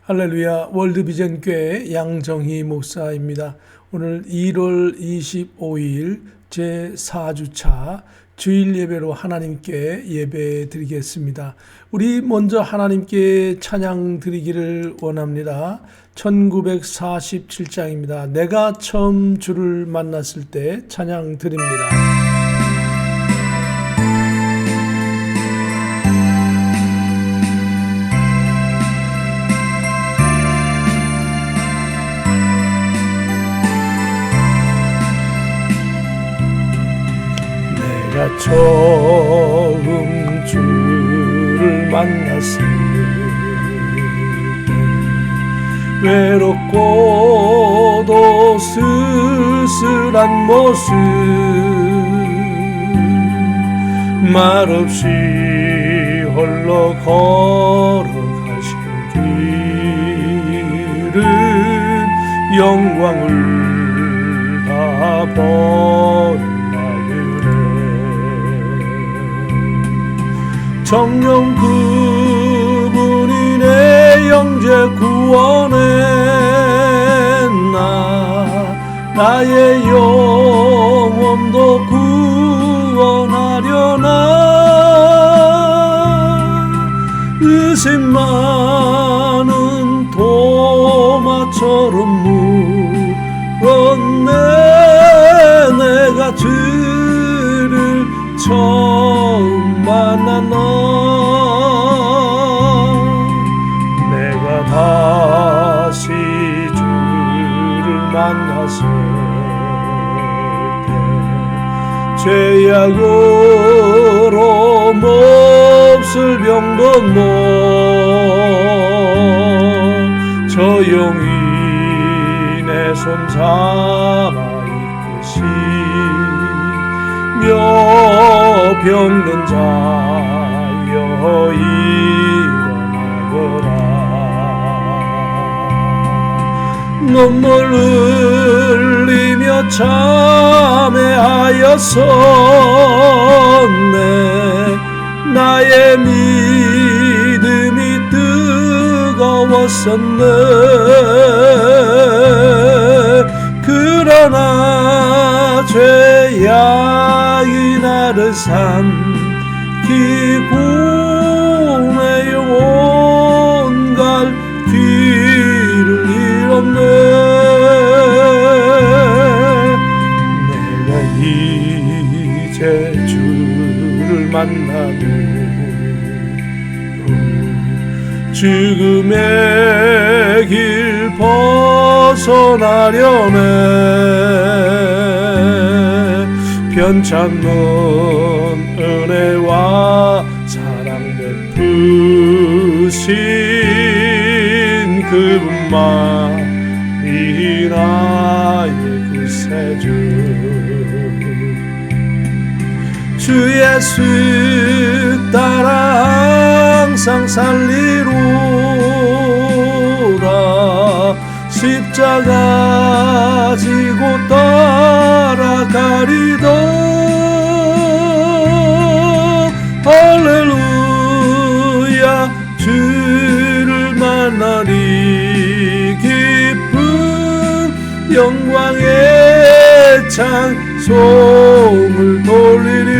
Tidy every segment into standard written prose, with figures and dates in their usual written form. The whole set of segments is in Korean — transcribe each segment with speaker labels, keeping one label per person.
Speaker 1: 할렐루야. 월드비전교회 양정희 목사입니다. 오늘 1월 25일 제4주차 주일 예배로 하나님께 예배 드리겠습니다. 우리 먼저 하나님께 찬양 드리기를 원합니다. 1947장입니다. 내가 처음 주를 만났을 때 찬양 드립니다. 내가 처음 주를 만났을 때 외롭고도 쓸쓸한 모습 말없이 홀로 걸어가신 길은 영광을 다 버린 정녕 그분이 내 영재 구원했나 나의 영혼도 구원하려나 의심 많은 도마처럼 물었네 내가 주를 처음 만난 너 내가 다시 주를 만났을 때 죄악으로 몹쓸 병든 몸 조용히 내 손 잡아 이끄시며 병든 자여 일어나거라 눈물 흘리며 참회하였었네 나의 믿음이 뜨거웠었네 그러나 죄악이 나를 삼키고 내 영혼 갈 길을 잃었네 내가 이제 주를 만나고 죽음의 길 벗어나려네 편찮는 은혜와 사랑 베푸신 그분만이 나의 구세주 주 예수 따라 항상 살리로다 십자가 지고 따라가리다 할렐루야 주를 만나리 기쁜 영광의 찬송을 돌리리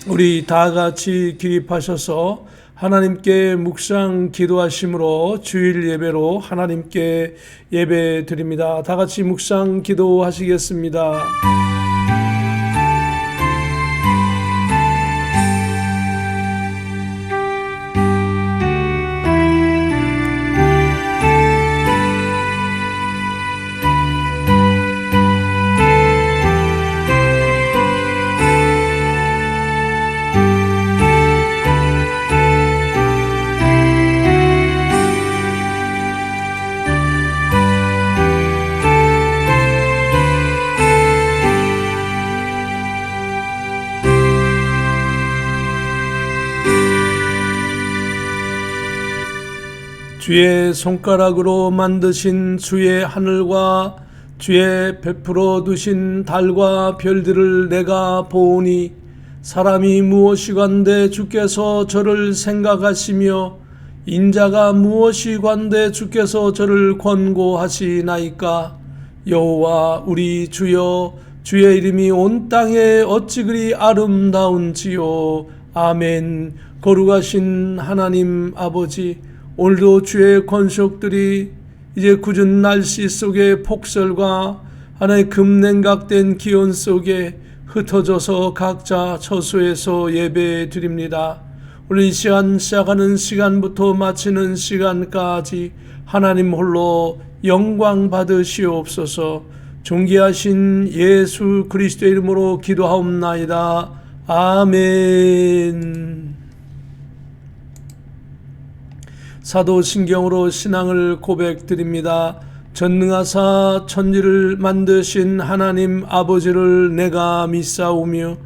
Speaker 1: 우리 다 같이 기립하셔서 하나님께 묵상 기도하심으로 주일 예배로 하나님께 예배 드립니다. 다 같이 묵상 기도하시겠습니다. 주의 손가락으로 만드신 주의 하늘과 주의 베풀어 두신 달과 별들을 내가 보오니 사람이 무엇이관대 주께서 저를 생각하시며 인자가 무엇이관대 주께서 저를 권고하시나이까. 여호와 우리 주여, 주의 이름이 온 땅에 어찌 그리 아름다운지요. 아멘. 거룩하신 하나님 아버지, 오늘도 주의 권속들이 이제 굳은 날씨 속에 폭설과 하나의 급냉각된 기온 속에 흩어져서 각자 처소에서 예배 드립니다. 오늘 이 시간 시작하는 시간부터 마치는 시간까지 하나님 홀로 영광 받으시옵소서. 존귀하신 예수 그리스도의 이름으로 기도하옵나이다. 아멘. 사도신경으로 신앙을 고백드립니다. 전능하사 천지를 만드신 하나님 아버지를 내가 믿사오며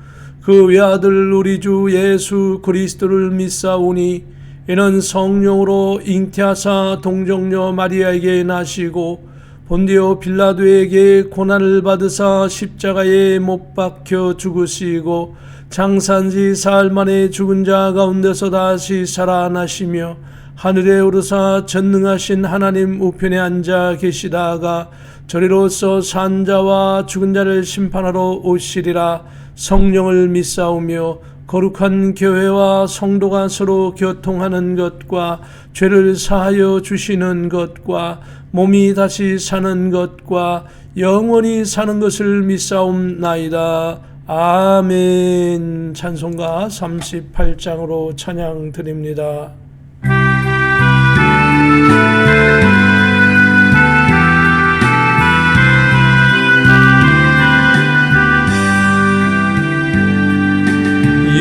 Speaker 1: 그 외아들 우리 주 예수 그리스도를 믿사오니 이는 성령으로 잉태하사 동정녀 마리아에게 나시고 본디오 빌라도에게 고난을 받으사 십자가에 못 박혀 죽으시고 장사한 지 사흘 만에 죽은 자 가운데서 다시 살아나시며 하늘에 오르사 전능하신 하나님 우편에 앉아 계시다가 저리로서 산 자와 죽은 자를 심판하러 오시리라. 성령을 믿사오며 거룩한 교회와 성도가 서로 교통하는 것과 죄를 사하여 주시는 것과 몸이 다시 사는 것과 영원히 사는 것을 믿사옵나이다. 아멘. 찬송가 38장으로 찬양 드립니다.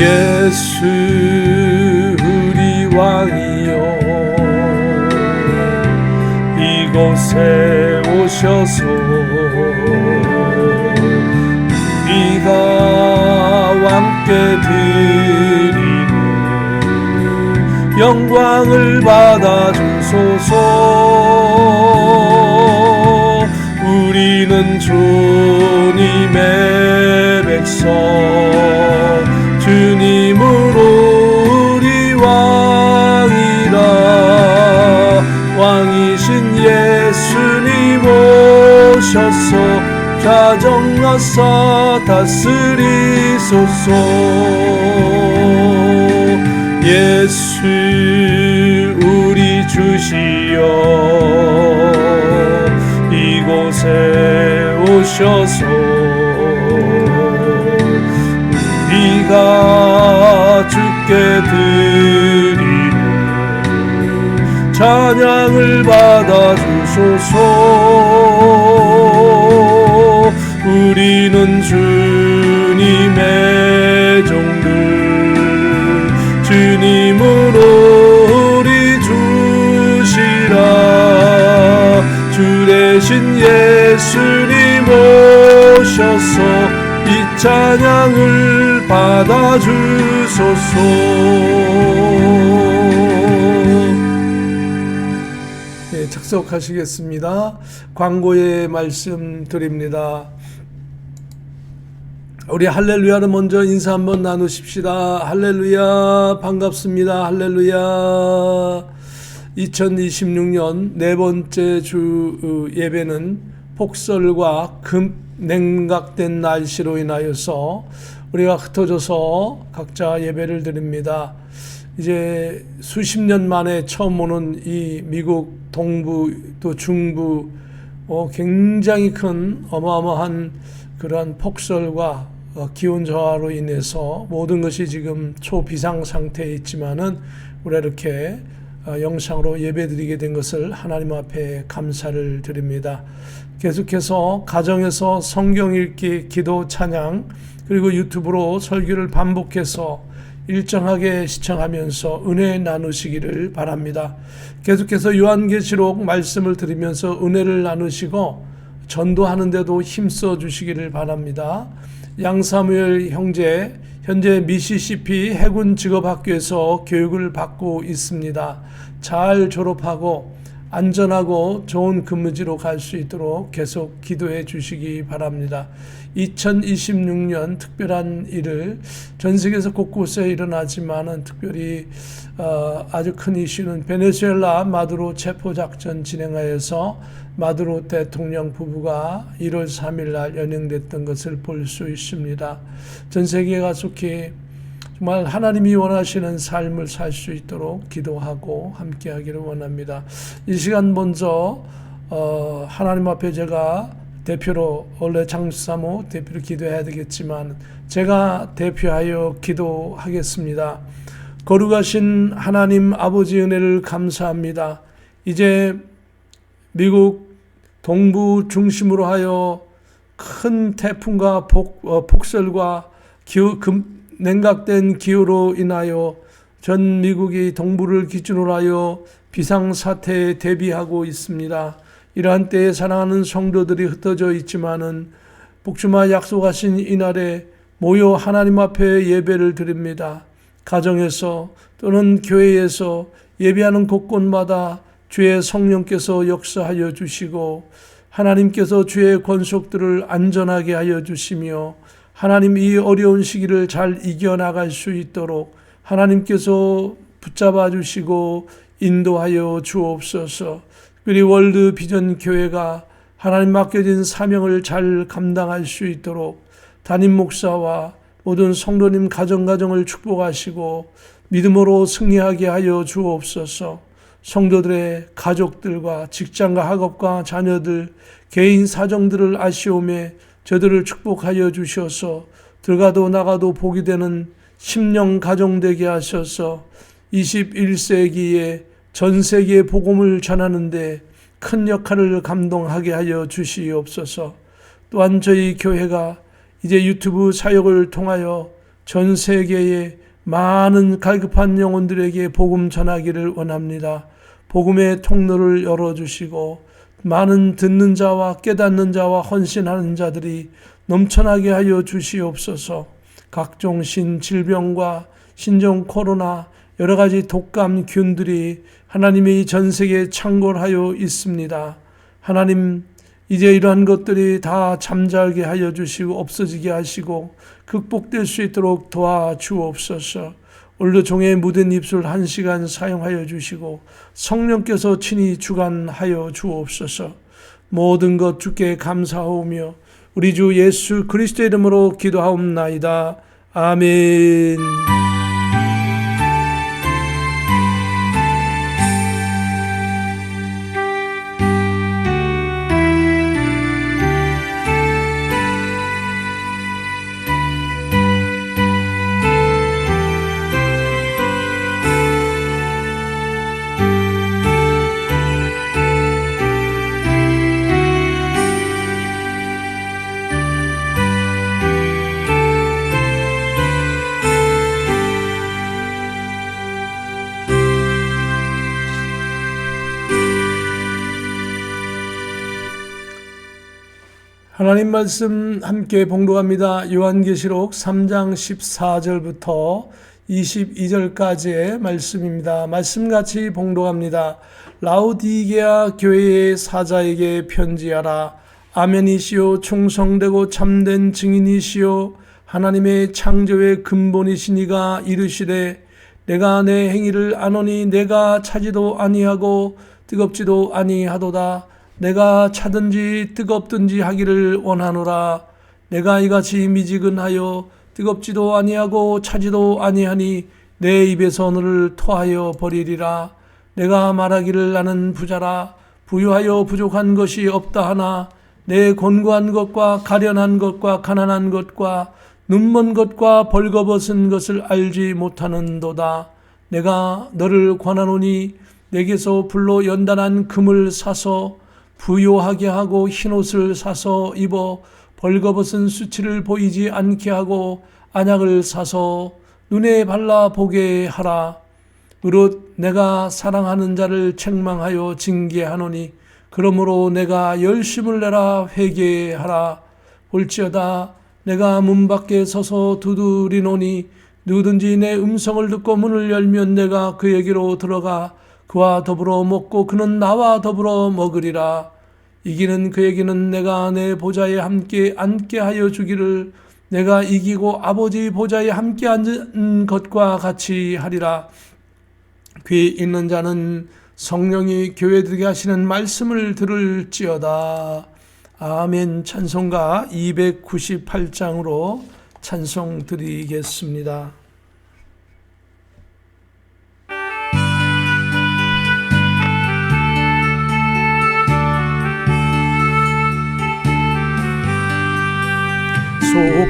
Speaker 1: 예수 우리 왕이여, 이곳에 오셔서 우리가 함께 드리는 영광을 받아 주소서. 우리는 주님의 백성, 주님으로 우리 왕이라. 왕이신 예수님 오셔서 자정하사 다스리소서. 예수 우리 주시여, 이곳에 오셔서 우리가 주께 드리는 찬양을 받아 주소서. 우리는 주님의 종들, 주님으로 우리 주시라. 주 대신 예수님 오셔서 이 찬양을 받아 주소서. 네, 착석하시겠습니다. 광고의 말씀 드립니다. 우리 할렐루야를 먼저 인사 한번 나누십시다. 할렐루야, 반갑습니다. 할렐루야. 2026년 네 번째 주 예배는 폭설과 급냉각된 날씨로 인하여서 우리가 흩어져서 각자 예배를 드립니다. 이제 수십 년 만에 처음 오는 이 미국 동부 또 중부 굉장히 큰 어마어마한 그러한 폭설과 기온 저하로 인해서 모든 것이 지금 초비상 상태에 있지만은 우리가 이렇게 영상으로 예배드리게 된 것을 하나님 앞에 감사를 드립니다. 계속해서 가정에서 성경 읽기, 기도, 찬양, 그리고 유튜브로 설교를 반복해서 일정하게 시청하면서 은혜 나누시기를 바랍니다. 계속해서 요한계시록 말씀을 들으면서 은혜를 나누시고 전도하는 데도 힘써 주시기를 바랍니다. 양사무엘 형제, 현재 미시시피 해군 직업학교에서 교육을 받고 있습니다. 잘 졸업하고 안전하고 좋은 근무지로 갈 수 있도록 계속 기도해 주시기 바랍니다. 2026년 특별한 일을 전 세계에서 곳곳에 일어나지만은 특별히 아주 큰 이슈는 베네수엘라 마두로 체포작전 진행하여서 마두로 대통령 부부가 1월 3일 날 연행됐던 것을 볼 수 있습니다. 전 세계가 속히 정말 하나님이 원하시는 삶을 살 수 있도록 기도하고 함께 하기를 원합니다. 이 시간 먼저 하나님 앞에 제가 대표로, 원래 장수사모 대표로 기도해야 되겠지만 제가 대표하여 기도하겠습니다. 거룩하신 하나님 아버지 은혜를 감사합니다. 이제 미국 동부 중심으로 하여 큰 태풍과 폭설과 냉각된 기후로 인하여 전 미국이 동부를 기준으로 하여 비상사태에 대비하고 있습니다. 이러한 때에 사랑하는 성도들이 흩어져 있지만은 복주마 약속하신 이날에 모여 하나님 앞에 예배를 드립니다. 가정에서 또는 교회에서 예배하는 곳곳마다 주의 성령께서 역사하여 주시고 하나님께서 주의 권속들을 안전하게 하여 주시며 하나님 이 어려운 시기를 잘 이겨나갈 수 있도록 하나님께서 붙잡아 주시고 인도하여 주옵소서. 그리고 월드 비전 교회가 하나님 맡겨진 사명을 잘 감당할 수 있도록 담임 목사와 모든 성도님 가정을 축복하시고 믿음으로 승리하게 하여 주옵소서. 성도들의 가족들과 직장과 학업과 자녀들 개인 사정들을 아시오매 저들을 축복하여 주셔서 들어가도 나가도 복이 되는 심령 가정 되게 하셔서 21세기에 전 세계에 복음을 전하는데 큰 역할을 감당하게 하여 주시옵소서. 또한 저희 교회가 이제 유튜브 사역을 통하여 전 세계에 많은 갈급한 영혼들에게 복음 전하기를 원합니다. 복음의 통로를 열어주시고 많은 듣는 자와 깨닫는 자와 헌신하는 자들이 넘쳐나게 하여 주시옵소서. 각종 신질병과 신종 코로나 여러 가지 독감균들이 하나님의 전 세계에 창궐하여 있습니다. 하나님 이제 이러한 것들이 다 잠자게 하여 주시고 없어지게 하시고 극복될 수 있도록 도와주옵소서. 오늘도 종의 묻은 입술 1시간 사용하여 주시고 성령께서 친히 주관하여 주옵소서. 모든 것 주께 감사하오며 우리 주 예수 그리스도의 이름으로 기도하옵나이다. 아멘. 하나님 말씀 함께 봉독합니다. 요한계시록 3장 14절부터 22절까지의 말씀입니다. 말씀같이 봉독합니다. 라우디게아 교회의 사자에게 편지하라. 아멘이시오 충성되고 참된 증인이시오 하나님의 창조의 근본이시니가 이르시되 내가 내 행위를 아노니 내가 차지도 아니하고 뜨겁지도 아니하도다. 내가 차든지 뜨겁든지 하기를 원하노라. 내가 이같이 미지근하여 뜨겁지도 아니하고 차지도 아니하니 내 입에서 너를 토하여 버리리라. 내가 말하기를 나는 부자라. 부유하여 부족한 것이 없다 하나 내 곤고한 것과 가련한 것과 가난한 것과 눈먼 것과 벌거벗은 것을 알지 못하는도다. 내가 너를 권하노니 내게서 불로 연단한 금을 사서 부요하게 하고 흰옷을 사서 입어 벌거벗은 수치를 보이지 않게 하고 안약을 사서 눈에 발라 보게 하라. 으롯 내가 사랑하는 자를 책망하여 징계하노니 그러므로 내가 열심을 내라 회개하라. 볼지어다 내가 문 밖에 서서 두드리노니 누구든지 내 음성을 듣고 문을 열면 내가 그에게로 들어가 그와 더불어 먹고 그는 나와 더불어 먹으리라. 이기는 그에게는 내가 내 보좌에 함께 앉게 하여 주기를, 내가 이기고 아버지 보좌에 함께 앉은 것과 같이 하리라. 귀 있는 자는 성령이 교회들에게 하시는 말씀을 들을지어다. 아멘. 찬송가 298장으로 찬송 드리겠습니다.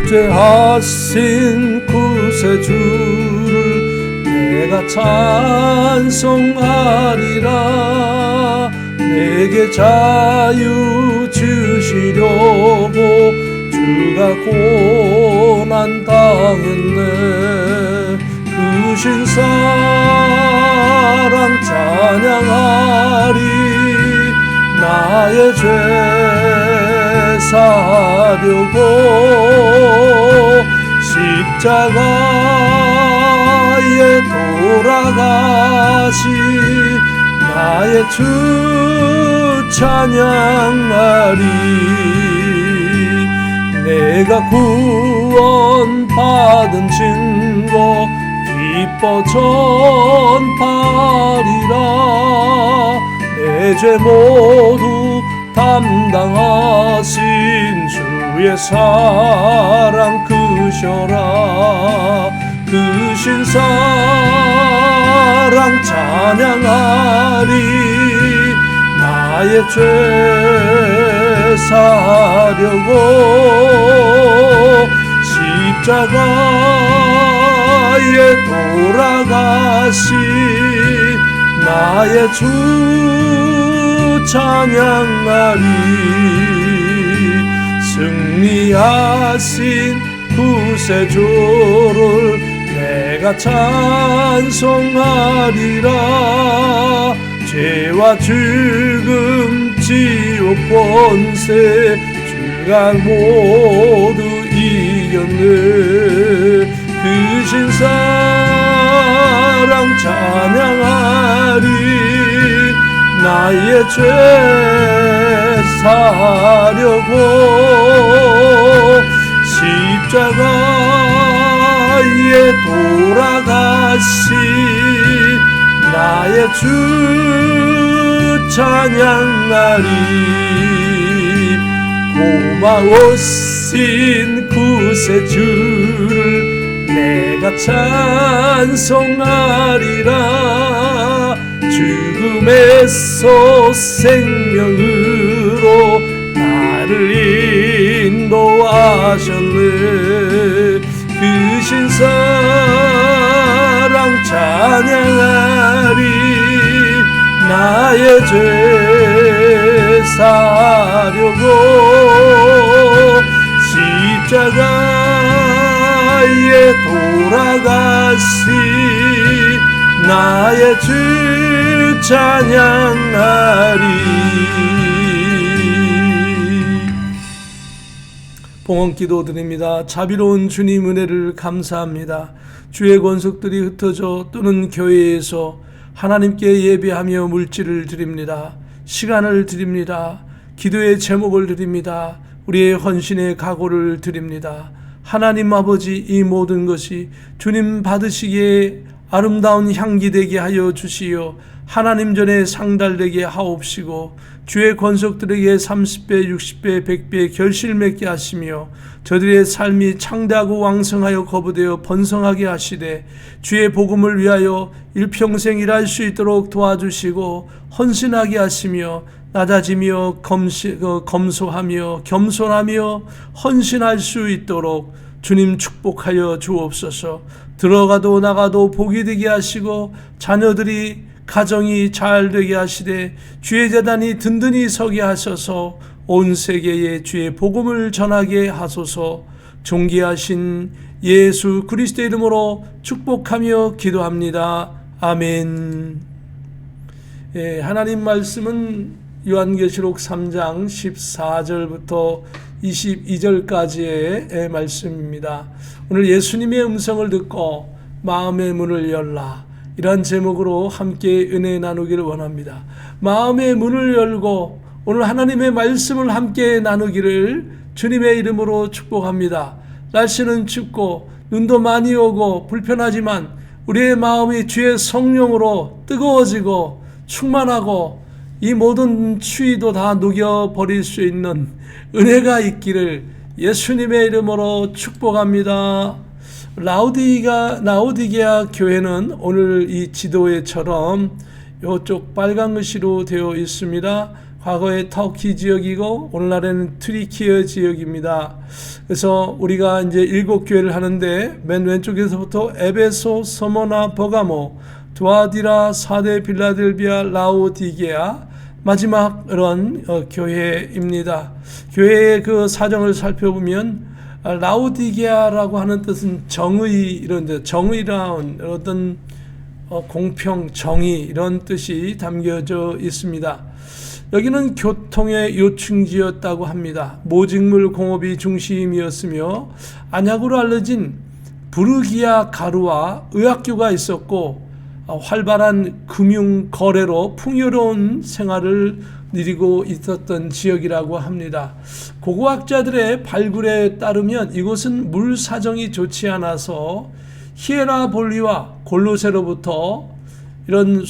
Speaker 1: 속죄하신 구세주를 내가 찬송하리라. 내게 자유 주시려고 주가 고난 당했네. 크신 사랑 찬양하리. 나의 죄 사려고 십자가에 돌아가시 나의 주 찬양하리. 내가 구원받은 증거 기뻐 전파리라. 내 죄 모두 담당하신 주의 사랑 크셔라. 크신 사랑 찬양하리. 나의 죄 사려고 십자가에 돌아가시 나의 주 찬양하리. 승리하신 구세주를 내가 찬송하리라. 죄와 죽음 지옥 권세 주가 모두 이겼네. 크신 사랑 찬양하리. 나의 죄 사려고 십자가에 돌아가시 나의 주 찬양하리. 고마우신 구세주를 내가 찬송하리라. 죽음에서 생명으로 나를 인도하셨네. 크신 사랑 찬양하리. 나의 죄 사려고 십자가에 돌아가시 나의 주 찬양하리. 봉헌 기도 드립니다. 자비로운 주님 은혜를 감사합니다. 주의 권속들이 흩어져 또는 교회에서 하나님께 예배하며 물질을 드립니다. 시간을 드립니다. 기도의 제목을 드립니다. 우리의 헌신의 각오를 드립니다. 하나님 아버지, 이 모든 것이 주님 받으시기에 아름다운 향기 되게 하여 주시어 하나님 전에 상달되게 하옵시고 주의 권속들에게 30배, 60배, 100배 결실 맺게 하시며 저들의 삶이 창대하고 왕성하여 거부되어 번성하게 하시되 주의 복음을 위하여 일평생 일할 수 있도록 도와주시고 헌신하게 하시며 낮아지며 검소하며 겸손하며 헌신할 수 있도록 주님 축복하여 주옵소서. 들어가도 나가도 복이 되게 하시고 자녀들이 가정이 잘 되게 하시되 주의 재단이 든든히 서게 하셔서 온 세계에 주의 복음을 전하게 하소서. 존귀하신 예수 그리스도의 이름으로 축복하며 기도합니다. 아멘. 하나님 말씀은 요한계시록 3장 14절부터 22절까지의 말씀입니다. 오늘 예수님의 음성을 듣고 마음의 문을 열라. 이러한 제목으로 함께 은혜 나누기를 원합니다. 마음의 문을 열고 오늘 하나님의 말씀을 함께 나누기를 주님의 이름으로 축복합니다. 날씨는 춥고 눈도 많이 오고 불편하지만 우리의 마음이 주의 성령으로 뜨거워지고 충만하고 이 모든 추위도 다 녹여버릴 수 있는 은혜가 있기를 예수님의 이름으로 축복합니다. 라오디게아 교회는 오늘 이 지도에처럼 이쪽 빨간 글씨로 되어 있습니다. 과거에 터키 지역이고 오늘날에는 트리키어 지역입니다. 그래서 우리가 이제 7교회를 하는데 맨 왼쪽에서부터 에베소, 서머나, 버가모, 두아디라, 사데, 빌라델비아, 라오디게아 마지막 이런 교회입니다. 교회의 그 사정을 살펴보면 라오디게아라고 하는 뜻은 정의, 이런 정의라운 어떤 공평, 정의 이런 뜻이 담겨져 있습니다. 여기는 교통의 요충지였다고 합니다. 모직물 공업이 중심이었으며 안약으로 알려진 부르기아 가루와 의학교가 있었고 활발한 금융 거래로 풍요로운 생활을 누리고 있었던 지역이라고 합니다. 고고학자들의 발굴에 따르면 이곳은 물 사정이 좋지 않아서 히에라볼리와 골로새로부터 이런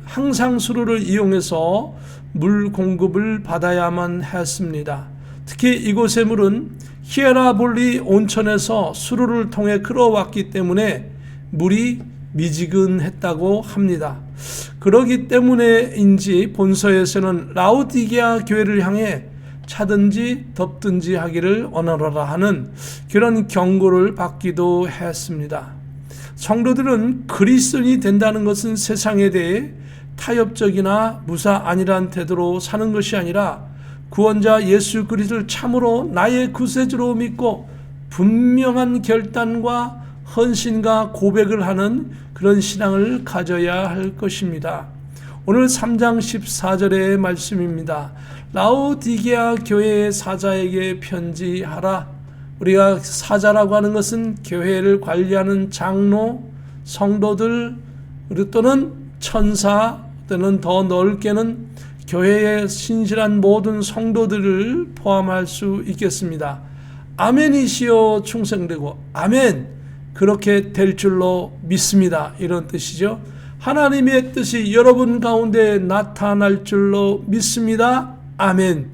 Speaker 1: 항상 수로를 이용해서 물 공급을 받아야만 했습니다. 특히 이곳의 물은 히에라볼리 온천에서 수로를 통해 끌어왔기 때문에 물이 미지근했다고 합니다. 그러기 때문에인지 본서에서는 라오디게아 교회를 향해 차든지 덥든지 하기를 원하노라 하는 그런 경고를 받기도 했습니다. 성도들은 그리스도인이 된다는 것은 세상에 대해 타협적이나 무사안일한 태도로 사는 것이 아니라 구원자 예수 그리스도를 참으로 나의 구세주로 믿고 분명한 결단과 헌신과 고백을 하는 그런 신앙을 가져야 할 것입니다. 오늘 3장 14절의 말씀입니다. 라오디게아 교회의 사자에게 편지하라. 우리가 사자라고 하는 것은 교회를 관리하는 장로, 성도들, 또는 천사, 또는 더 넓게는 교회의 신실한 모든 성도들을 포함할 수 있겠습니다. 아멘이시여 충성되고 아멘 그렇게 될 줄로 믿습니다. 이런 뜻이죠. 하나님의 뜻이 여러분 가운데 나타날 줄로 믿습니다. 아멘.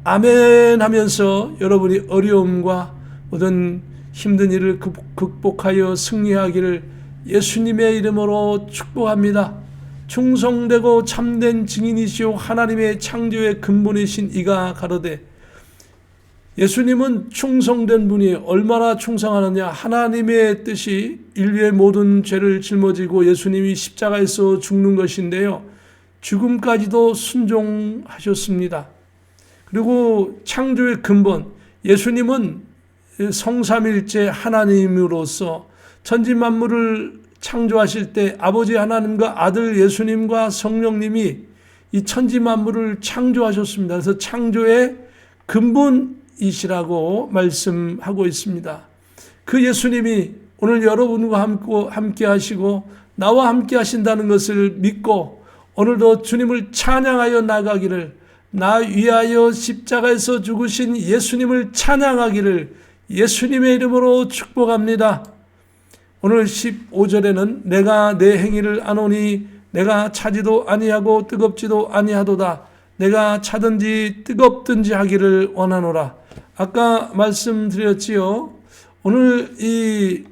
Speaker 1: 아멘 하면서 여러분이 어려움과 모든 힘든 일을 극복하여 승리하기를 예수님의 이름으로 축복합니다. 충성되고 참된 증인이시오 하나님의 창조의 근본이신 이가 가로되 예수님은 충성된 분이 얼마나 충성하느냐. 하나님의 뜻이 인류의 모든 죄를 짊어지고 예수님이 십자가에서 죽는 것인데요. 죽음까지도 순종하셨습니다. 그리고 창조의 근본, 예수님은 성삼일체 하나님으로서 천지만물을 창조하실 때 아버지 하나님과 아들 예수님과 성령님이 이 천지만물을 창조하셨습니다. 그래서 창조의 근본이시라고 말씀하고 있습니다. 그 예수님이 오늘 여러분과 함께 하시고 나와 함께 하신다는 것을 믿고 오늘도 주님을 찬양하여 나가기를, 나 위하여 십자가에서 죽으신 예수님을 찬양하기를 예수님의 이름으로 축복합니다. 오늘 15절에는 내가 내 행위를 아노니 내가 차지도 아니하고 뜨겁지도 아니하도다. 내가 차든지 뜨겁든지 하기를 원하노라. 아까 말씀드렸지요. 오늘 이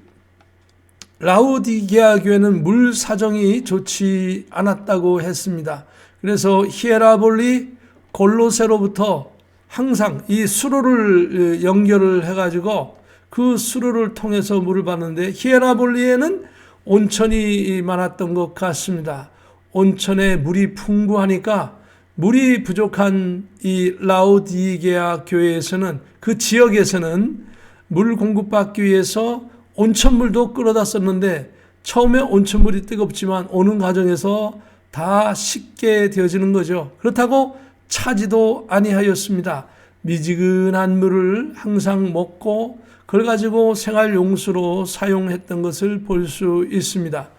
Speaker 1: 라오디게아 교회는 물 사정이 좋지 않았다고 했습니다. 그래서 히에라볼리 골로새로부터 항상 이 수로를 연결을 해가지고 그 수로를 통해서 물을 받는데 히에라볼리에는 온천이 많았던 것 같습니다. 온천에 물이 풍부하니까 물이 부족한 이 라오디게아 교회에서는, 그 지역에서는 물 공급받기 위해서 온천물도 끌어다 썼는데 처음에 온천물이 뜨겁지만 오는 과정에서 다 식게 되어지는 거죠. 그렇다고 차지도 아니하였습니다. 미지근한 물을 항상 먹고 그걸 가지고 생활용수로 사용했던 것을 볼 수 있습니다.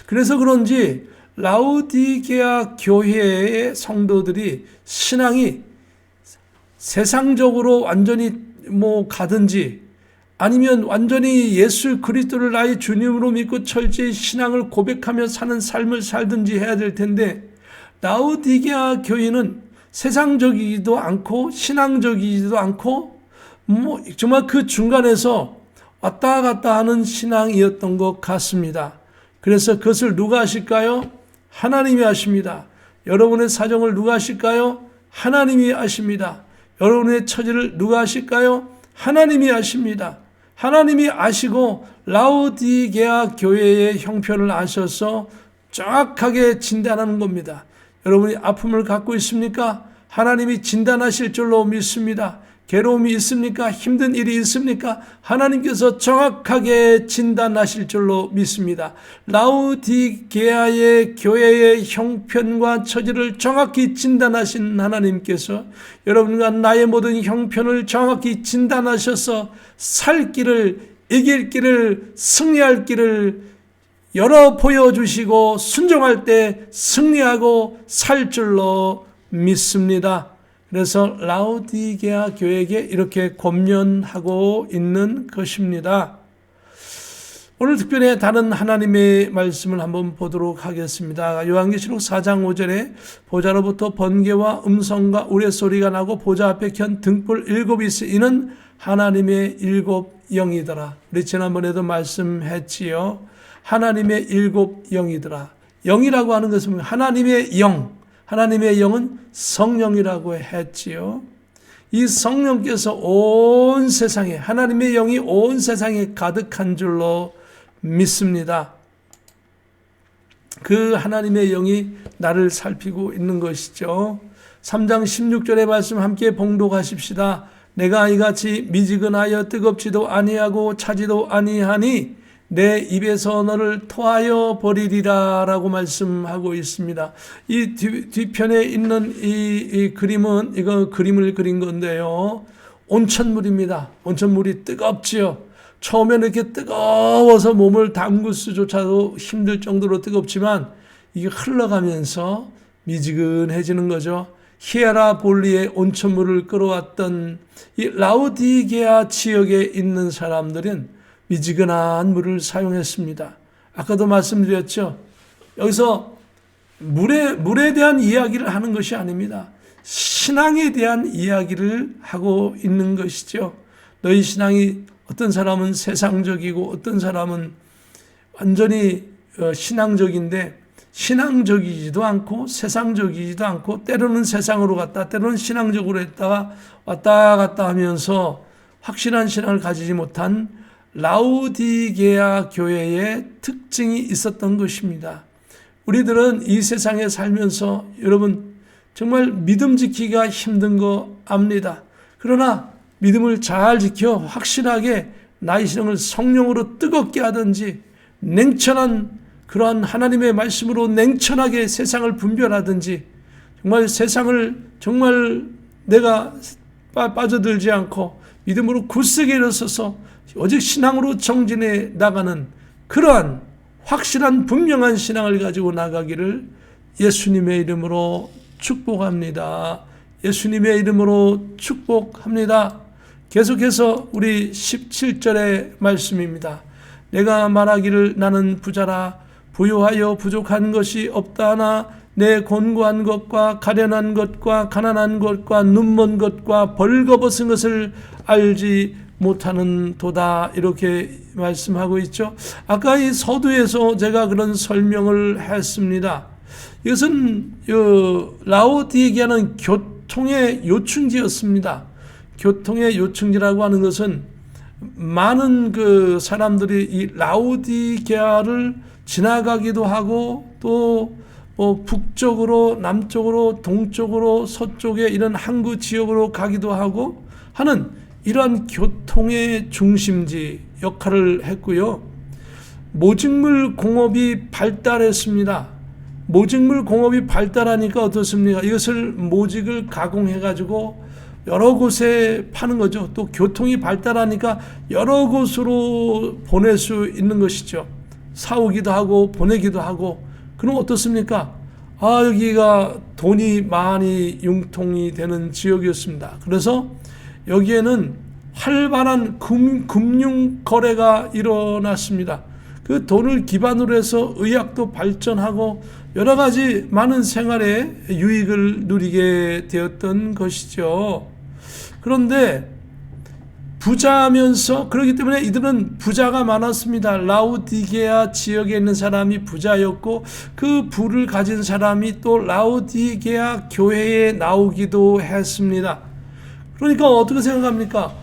Speaker 1: 그래서 그런지 라우디게아 교회의 성도들이 신앙이 세상적으로 완전히 가든지 아니면 완전히 예수 그리스도를 나의 주님으로 믿고 철저히 신앙을 고백하며 사는 삶을 살든지 해야 될 텐데, 라우디게아 교회는 세상적이지도 않고 신앙적이지도 않고 정말 그 중간에서 왔다 갔다 하는 신앙이었던 것 같습니다. 그래서 그것을 누가 아실까요? 하나님이 아십니다. 여러분의 사정을 누가 아실까요? 하나님이 아십니다. 여러분의 처지를 누가 아실까요? 하나님이 아십니다. 하나님이 아시고 라우디게아 교회의 형편을 아셔서 정확하게 진단하는 겁니다. 여러분이 아픔을 갖고 있습니까? 하나님이 진단하실 줄로 믿습니다. 괴로움이 있습니까? 힘든 일이 있습니까? 하나님께서 정확하게 진단하실 줄로 믿습니다. 라우디게아의 교회의 형편과 처지를 정확히 진단하신 하나님께서 여러분과 나의 모든 형편을 정확히 진단하셔서 살 길을, 이길 길을, 승리할 길을 열어 보여주시고 순종할 때 승리하고 살 줄로 믿습니다. 그래서 라우디게아 교회에게 이렇게 권면하고 있는 것입니다. 오늘 특별히 다른 하나님의 말씀을 한번 보도록 하겠습니다. 요한계시록 4장 5절에 보좌로부터 번개와 음성과 우레소리가 나고 보좌 앞에 켠 등불 7이 있으 이는 하나님의 7 영이더라. 우리 지난번에도 말씀했지요. 하나님의 7 영이더라. 영이라고 하는 것은 하나님의 영, 하나님의 영은 성령이라고 했지요. 이 성령께서 온 세상에, 하나님의 영이 온 세상에 가득한 줄로 믿습니다. 그 하나님의 영이 나를 살피고 있는 것이죠. 3장 16절의 말씀 함께 봉독하십시다. 내가 이같이 미지근하여 뜨겁지도 아니하고 차지도 아니하니 내 입에서 너를 토하여 버리리라 라고 말씀하고 있습니다. 이 뒤편에 있는 이 그림은, 이거 그림을 그린 건데요. 온천물입니다. 온천물이 뜨겁지요. 처음에는 이렇게 뜨거워서 몸을 담글 수조차도 힘들 정도로 뜨겁지만 이게 흘러가면서 미지근해지는 거죠. 히에라볼리의 온천물을 끌어왔던 이 라우디게아 지역에 있는 사람들은 미지근한 물을 사용했습니다. 아까도 말씀드렸죠. 여기서 물에 대한 이야기를 하는 것이 아닙니다. 신앙에 대한 이야기를 하고 있는 것이죠. 너희 신앙이 어떤 사람은 세상적이고 어떤 사람은 완전히 신앙적인데 신앙적이지도 않고 세상적이지도 않고 때로는 세상으로 갔다 때로는 신앙적으로 했다가 왔다 갔다 하면서 확실한 신앙을 가지지 못한 라우디게아 교회의 특징이 있었던 것입니다. 우리들은 이 세상에 살면서 여러분 정말 믿음 지키기가 힘든 거 압니다. 그러나 믿음을 잘 지켜 확실하게 나의 신앙을 성령으로 뜨겁게 하든지 냉철한 그러한 하나님의 말씀으로 냉철하게 세상을 분별하든지 정말 세상을 정말 내가 빠져들지 않고 믿음으로 굳세게 일어서서 오직 신앙으로 정진해 나가는 그러한 확실한 분명한 신앙을 가지고 나가기를 예수님의 이름으로 축복합니다. 예수님의 이름으로 축복합니다. 계속해서 우리 17절의 말씀입니다. 내가 말하기를 나는 부자라 부유하여 부족한 것이 없다 하나 내 곤고한 것과 가련한 것과 가난한 것과 눈먼 것과 벌거벗은 것을 알지 못하는 도다 이렇게 말씀하고 있죠. 아까 이 서두에서 제가 그런 설명을 했습니다. 이것은 라우디게아는 교통의 요충지였습니다. 교통의 요충지라고 하는 것은 많은 그 사람들이 이 라우디게아를 지나가기도 하고 또 북쪽으로 남쪽으로 동쪽으로 서쪽에 이런 항구 지역으로 가기도 하고 하는 이러한 교통의 중심지 역할을 했고요. 모직물 공업이 발달했습니다. 모직물 공업이 발달하니까 어떻습니까? 이것을 모직을 가공해가지고 여러 곳에 파는 거죠. 또 교통이 발달하니까 여러 곳으로 보낼 수 있는 것이죠. 사오기도 하고 보내기도 하고. 그럼 어떻습니까? 여기가 돈이 많이 융통이 되는 지역이었습니다. 그래서 여기에는 활발한 금융 거래가 일어났습니다. 그 돈을 기반으로 해서 의학도 발전하고 여러 가지 많은 생활의 유익을 누리게 되었던 것이죠. 그런데 부자면서 그렇기 때문에 이들은 부자가 많았습니다. 라우디게아 지역에 있는 사람이 부자였고 그 부를 가진 사람이 또 라우디게아 교회에 나오기도 했습니다. 그러니까 어떻게 생각합니까?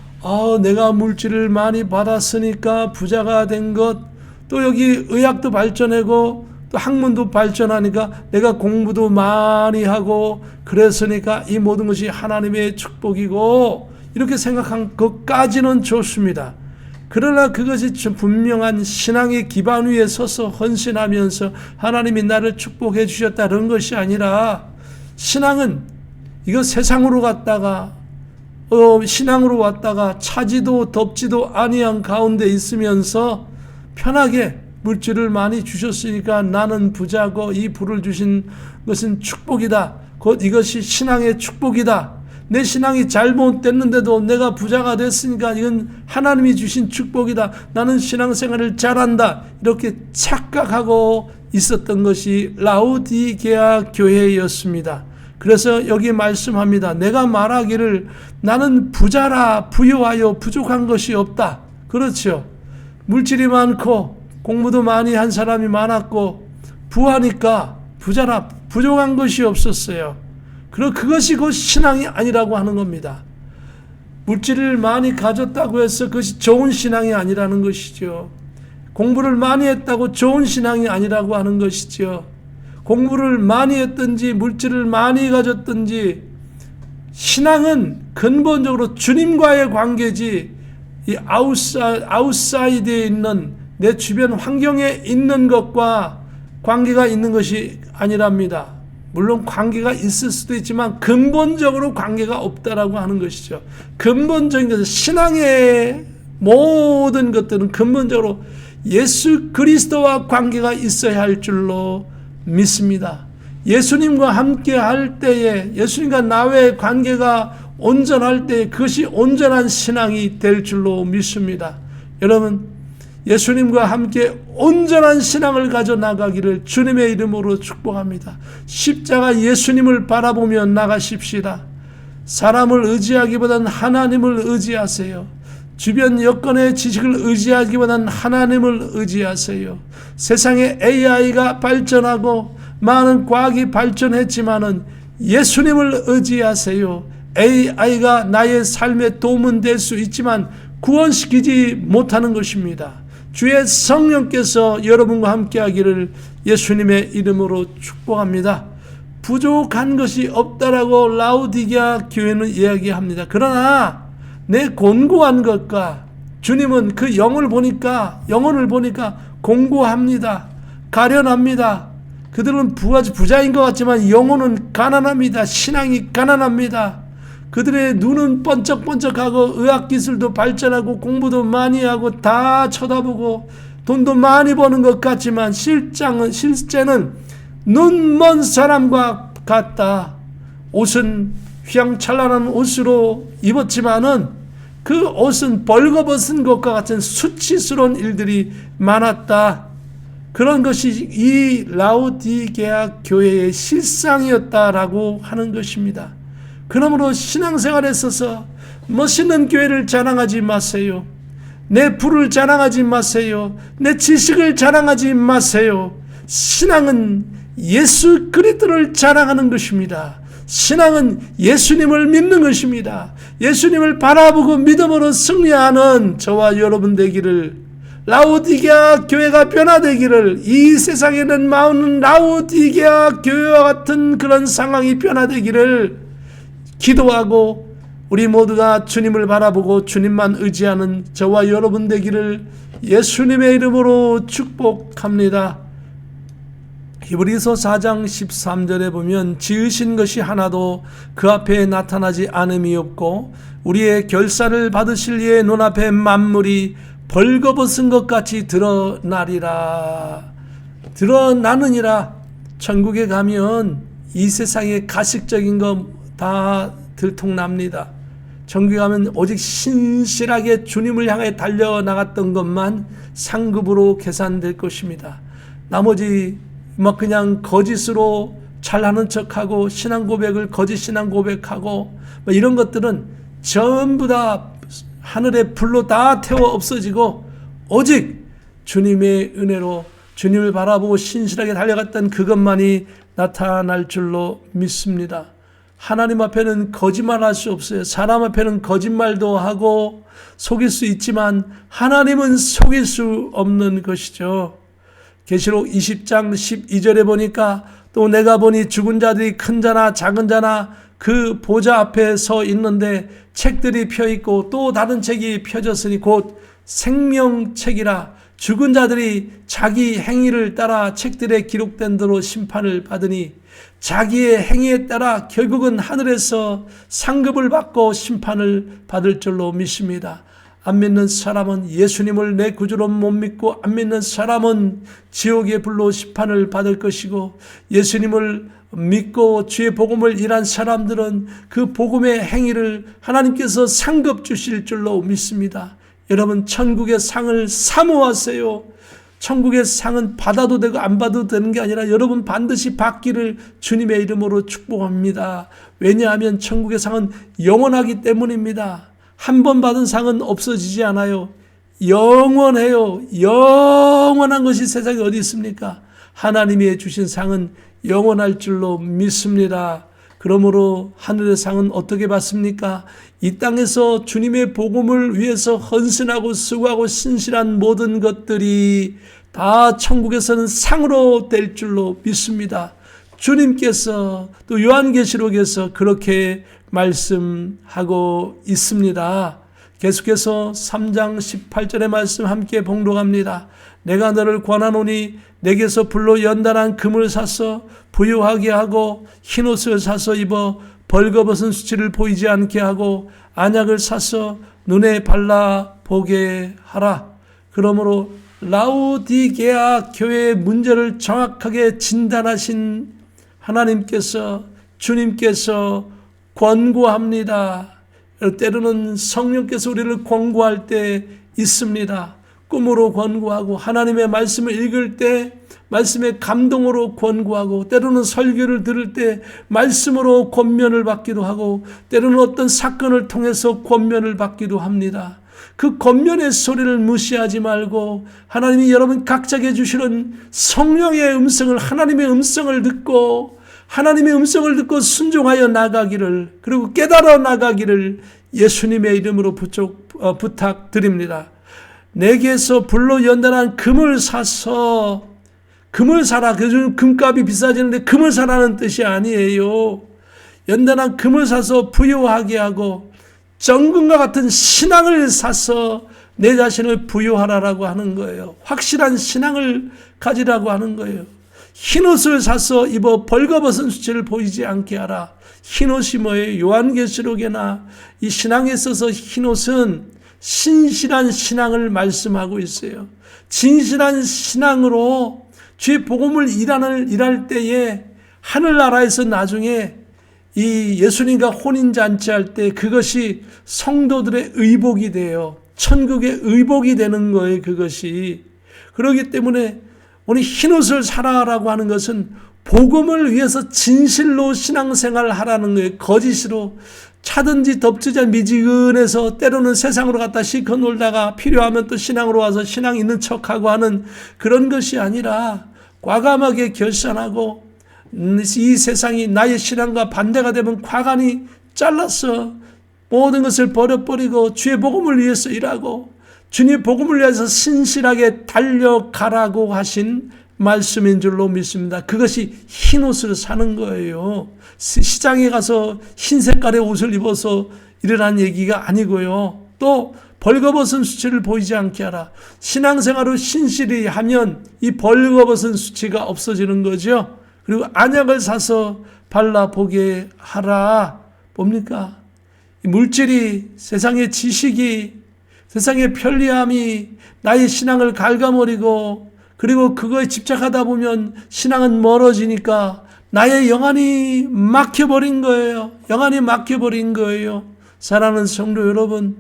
Speaker 1: 내가 물질을 많이 받았으니까 부자가 된 것, 또 여기 의학도 발전하고 또 학문도 발전하니까 내가 공부도 많이 하고 그랬으니까 이 모든 것이 하나님의 축복이고, 이렇게 생각한 것까지는 좋습니다. 그러나 그것이 분명한 신앙의 기반 위에 서서 헌신하면서 하나님이 나를 축복해 주셨다는 것이 아니라, 신앙은 이거 세상으로 갔다가 신앙으로 왔다가 차지도 덥지도 아니한 가운데 있으면서 편하게 물질을 많이 주셨으니까 나는 부자고 이 부를 주신 것은 축복이다. 곧 이것이 신앙의 축복이다. 내 신앙이 잘못됐는데도 내가 부자가 됐으니까 이건 하나님이 주신 축복이다. 나는 신앙생활을 잘한다. 이렇게 착각하고 있었던 것이 라우디게아 교회였습니다. 그래서 여기 말씀합니다. 내가 말하기를 나는 부자라 부유하여 부족한 것이 없다. 그렇죠. 물질이 많고 공부도 많이 한 사람이 많았고 부하니까 부자라 부족한 것이 없었어요. 그리고 그것이 곧 신앙이 아니라고 하는 겁니다. 물질을 많이 가졌다고 해서 그것이 좋은 신앙이 아니라는 것이죠. 공부를 많이 했다고 좋은 신앙이 아니라고 하는 것이죠. 공부를 많이 했든지 물질을 많이 가졌든지 신앙은 근본적으로 주님과의 관계지, 이 아웃사이드에 있는 내 주변 환경에 있는 것과 관계가 있는 것이 아니랍니다. 물론 관계가 있을 수도 있지만 근본적으로 관계가 없다라고 하는 것이죠. 근본적인 것은 신앙의 모든 것들은 근본적으로 예수 그리스도와 관계가 있어야 할 줄로 믿습니다. 예수님과 함께 할 때에, 예수님과 나의 관계가 온전할 때에 그것이 온전한 신앙이 될 줄로 믿습니다. 여러분, 예수님과 함께 온전한 신앙을 가져 나가기를 주님의 이름으로 축복합니다. 십자가 예수님을 바라보며 나가십시다. 사람을 의지하기보다는 하나님을 의지하세요. 주변 여건의 지식을 의지하기보다는 하나님을 의지하세요. 세상에 AI가 발전하고 많은 과학이 발전했지만은 예수님을 의지하세요. AI가 나의 삶에 도움은 될 수 있지만 구원시키지 못하는 것입니다. 주의 성령께서 여러분과 함께 하기를 예수님의 이름으로 축복합니다. 부족한 것이 없다라고 라우디게아 교회는 이야기합니다. 그러나 내 곤고한 것과 주님은 그 영혼을 보니까 공고합니다. 가련합니다. 그들은 부자인 것 같지만 영혼은 가난합니다. 신앙이 가난합니다. 그들의 눈은 번쩍번쩍하고 의학기술도 발전하고 공부도 많이 하고 다 쳐다보고 돈도 많이 버는 것 같지만 실제는 눈먼 사람과 같다. 옷은 휘황찬란한 옷으로 입었지만은 그 옷은 벌거벗은 것과 같은 수치스러운 일들이 많았다. 그런 것이 이 라우디게아 교회의 실상이었다라고 하는 것입니다. 그러므로 신앙생활에 있어서 멋있는 교회를 자랑하지 마세요. 내 부를 자랑하지 마세요. 내 지식을 자랑하지 마세요. 신앙은 예수 그리스도를 자랑하는 것입니다. 신앙은 예수님을 믿는 것입니다. 예수님을 바라보고 믿음으로 승리하는 저와 여러분 되기를, 라우디게아 교회가 변화되기를, 이 세상에는 많은 라우디게아 교회와 같은 그런 상황이 변화되기를 기도하고 우리 모두가 주님을 바라보고 주님만 의지하는 저와 여러분 되기를 예수님의 이름으로 축복합니다. 히브리서 4장 13절에 보면 지으신 것이 하나도 그 앞에 나타나지 않음이 없고 우리의 결사를 받으실 이의 눈앞에 만물이 벌거벗은 것 같이 드러나느니라. 천국에 가면 이 세상의 가식적인 거 다 들통납니다. 천국에 가면 오직 신실하게 주님을 향해 달려나갔던 것만 상급으로 계산될 것입니다. 나머지 막 그냥 거짓으로 잘하는 척하고 신앙 고백을 거짓 신앙 고백하고 뭐 이런 것들은 전부 다 하늘의 불로 다 태워 없어지고 오직 주님의 은혜로 주님을 바라보고 신실하게 달려갔던 그것만이 나타날 줄로 믿습니다. 하나님 앞에는 거짓말할 수 없어요. 사람 앞에는 거짓말도 하고 속일 수 있지만 하나님은 속일 수 없는 것이죠. 계시록 20장 12절에 보니까 또 내가 보니 죽은 자들이 큰 자나 작은 자나 그 보좌 앞에 서 있는데 책들이 펴 있고 또 다른 책이 펴졌으니 곧 생명책이라. 죽은 자들이 자기 행위를 따라 책들에 기록된 대로 심판을 받으니 자기의 행위에 따라 결국은 하늘에서 상급을 받고 심판을 받을 줄로 믿습니다. 안 믿는 사람은 예수님을 내 구주로 못 믿고 안 믿는 사람은 지옥의 불로 심판을 받을 것이고 예수님을 믿고 주의 복음을 일한 사람들은 그 복음의 행위를 하나님께서 상급 주실 줄로 믿습니다. 여러분 천국의 상을 사모하세요. 천국의 상은 받아도 되고 안 받아도 되는 게 아니라 여러분 반드시 받기를 주님의 이름으로 축복합니다. 왜냐하면 천국의 상은 영원하기 때문입니다. 한 번 받은 상은 없어지지 않아요. 영원해요. 영원한 것이 세상에 어디 있습니까? 하나님이 주신 상은 영원할 줄로 믿습니다. 그러므로 하늘의 상은 어떻게 받습니까? 이 땅에서 주님의 복음을 위해서 헌신하고 수고하고 신실한 모든 것들이 다 천국에서는 상으로 될 줄로 믿습니다. 주님께서 또 요한계시록에서 그렇게 말씀하고 있습니다. 계속해서 3장 18절의 말씀 함께 봉독합니다. 내가 너를 권하노니 내게서 불로 연단한 금을 사서 부유하게 하고 흰옷을 사서 입어 벌거벗은 수치를 보이지 않게 하고 안약을 사서 눈에 발라보게 하라. 그러므로 라오디게아 교회의 문제를 정확하게 진단하신 하나님께서 주님께서 권고합니다. 때로는 성령께서 우리를 권고할 때 있습니다. 꿈으로 권고하고 하나님의 말씀을 읽을 때 말씀의 감동으로 권고하고 때로는 설교를 들을 때 말씀으로 권면을 받기도 하고 때로는 어떤 사건을 통해서 권면을 받기도 합니다. 그 권면의 소리를 무시하지 말고 하나님이 여러분 각자에게 주시는 성령의 음성을 하나님의 음성을 듣고 하나님의 음성을 듣고 순종하여 나가기를 그리고 깨달아 나가기를 예수님의 이름으로 부탁드립니다. 내게서 불로 연단한 금을 사서 금을 사라. 요즘 금값이 비싸지는데 금을 사라는 뜻이 아니에요. 연단한 금을 사서 부유하게 하고 정금과 같은 신앙을 사서 내 자신을 부유하라라고 하는 거예요. 확실한 신앙을 가지라고 하는 거예요. 흰옷을 사서 입어 벌거벗은 수치를 보이지 않게 하라. 흰옷이 뭐예요? 요한계시록에나 이 신앙에 있어서 흰옷은 신실한 신앙을 말씀하고 있어요. 진실한 신앙으로 주의 복음을 일할 때에 하늘나라에서 나중에 이 예수님과 혼인잔치할 때 그것이 성도들의 의복이 돼요. 천국의 의복이 되는 거예요. 그것이. 그렇기 때문에 오늘 흰옷을 사라라고 하는 것은 복음을 위해서 진실로 신앙생활을 하라는 거예요. 거짓으로 차든지 덥지 않 미지근해서 때로는 세상으로 갔다 실컷 놀다가 필요하면 또 신앙으로 와서 신앙 있는 척하고 하는 그런 것이 아니라 과감하게 결산하고 이 세상이 나의 신앙과 반대가 되면 과감히 잘라서 모든 것을 버려버리고 주의 복음을 위해서 일하고 주님의 복음을 위해서 신실하게 달려가라고 하신 말씀인 줄로 믿습니다. 그것이 흰옷을 사는 거예요. 시장에 가서 흰 색깔의 옷을 입어서 이러라는 얘기가 아니고요. 또 벌거벗은 수치를 보이지 않게 하라. 신앙생활을 신실히 하면 이 벌거벗은 수치가 없어지는 거죠. 그리고 안약을 사서 발라보게 하라. 뭡니까? 물질이 세상의 지식이 세상의 편리함이 나의 신앙을 갉아버리고 그리고 그거에 집착하다 보면 신앙은 멀어지니까 나의 영안이 막혀버린 거예요. 영안이 막혀버린 거예요. 사랑하는 성도 여러분,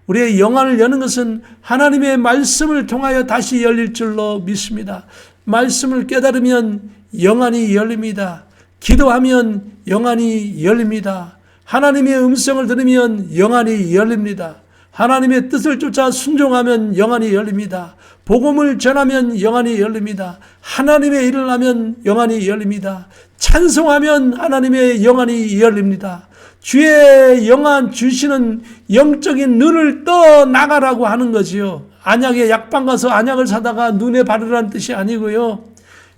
Speaker 1: 우리의 영안을 여는 것은 하나님의 말씀을 통하여 다시 열릴 줄로 믿습니다. 말씀을 깨달으면 영안이 열립니다. 기도하면 영안이 열립니다. 하나님의 음성을 들으면 영안이 열립니다. 하나님의 뜻을 쫓아 순종하면 영안이 열립니다. 복음을 전하면 영안이 열립니다. 하나님의 일을 하면 영안이 열립니다. 찬송하면 하나님의 영안이 열립니다. 주의 영안 주시는 영적인 눈을 떠 나가라고 하는 거지요. 안약에 약방 가서 안약을 사다가 눈에 바르라는 뜻이 아니고요.